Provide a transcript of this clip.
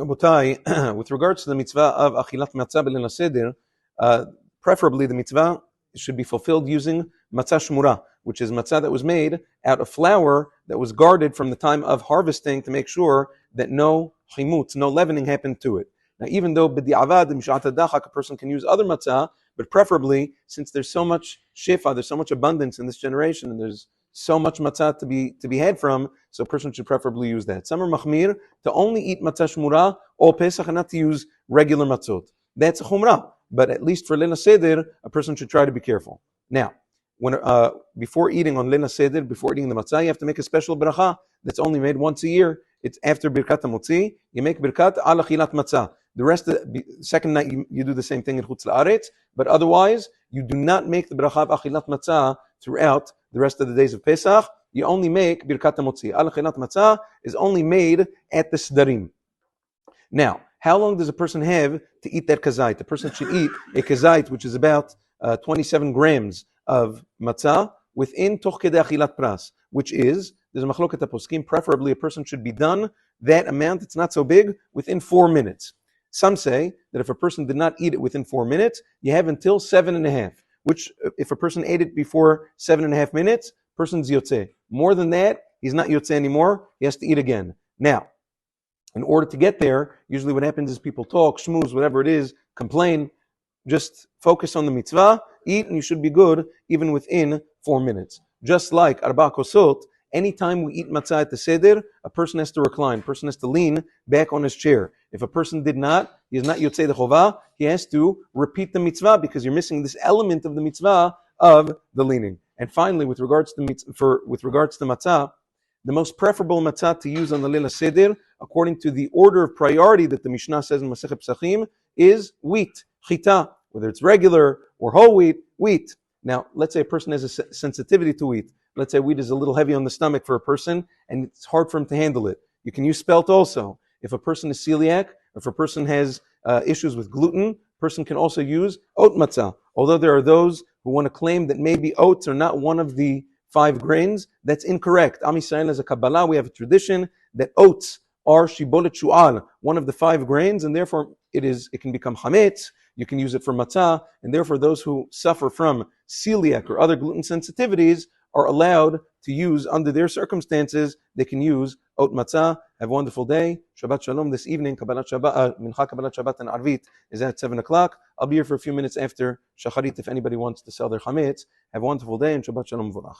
Rabotai, with regards to the mitzvah of achilat matzah b'leil seder, preferably the mitzvah should be fulfilled using matzah shmura, which is matzah that was made out of flour that was guarded from the time of harvesting to make sure that no chimutz, no leavening happened to it. Now, even though b'di'avad, mishat hadachak, a person can use other matzah, but preferably, since there's so much shefa, there's so much abundance in this generation, and there's so much matzah to be had from, so a person should preferably use that. Some are machmir, to only eat matzah shmura all Pesach and not to use regular matzot. That's a chumrah, but at least for Leil Seder, a person should try to be careful. Now, when before eating on Leil Seder, before eating the matzah, you have to make a special bracha that's only made once a year. It's after Birkat HaMotzi, you make Birkat al Achilat Matzah. The rest of the second night, you do the same thing in Chutz La'aretz, but otherwise, you do not make the bracha of Achilat Matzah throughout the rest of the days of Pesach. You only make Birkat HaMotzi. Al Achilat Matzah is only made at the Sedarim. Now, how long does a person have to eat that kazait? A person should eat a kazait, which is about 27 grams of matzah, within toch kedei achilat pras, which is, there's a machloket poskim, preferably a person should be done that amount, it's not so big, within 4 minutes. Some say that if a person did not eat it within 4 minutes, you have until 7.5, which if a person ate it before 7.5 minutes, person's yotzeh. More than that, he's not yotzeh anymore, he has to eat again. Now, in order to get there, usually what happens is people talk, shmooze, whatever it is, complain, just focus on the mitzvah, eat, and you should be good even within 4 minutes. Just like arba kosot, anytime we eat matzah at the seder, a person has to recline, a person has to lean back on his chair. If a person did not, he is not yotzei the chovah, he has to repeat the mitzvah because you're missing this element of the mitzvah of the leaning. And finally, with regards to matzah, the most preferable matzah to use on the Leil Seder, according to the order of priority that the Mishnah says in Masechet Pesachim, is wheat, chita, whether it's regular or whole wheat, wheat. Now, let's say a person has a sensitivity to wheat. Let's say wheat is a little heavy on the stomach for a person, and it's hard for him to handle it. You can use spelt also. If a person is celiac, if a person has issues with gluten, a person can also use oat matzah. Although there are those who want to claim that maybe oats are not one of the 5 grains, that's incorrect. Am Yisrael as a Kabbalah, we have a tradition that oats are shibolet shu'al, one of the 5 grains, and therefore it can become chametz, you can use it for matzah, and therefore those who suffer from celiac or other gluten sensitivities are allowed to use, under their circumstances, they can use oat matzah. Have a wonderful day. Shabbat Shalom. This evening, Mincha Kabbalat Shabbat and Arvit is at 7 o'clock. I'll be here for a few minutes after Shacharit if anybody wants to sell their chametz. Have a wonderful day and Shabbat Shalom V'olach.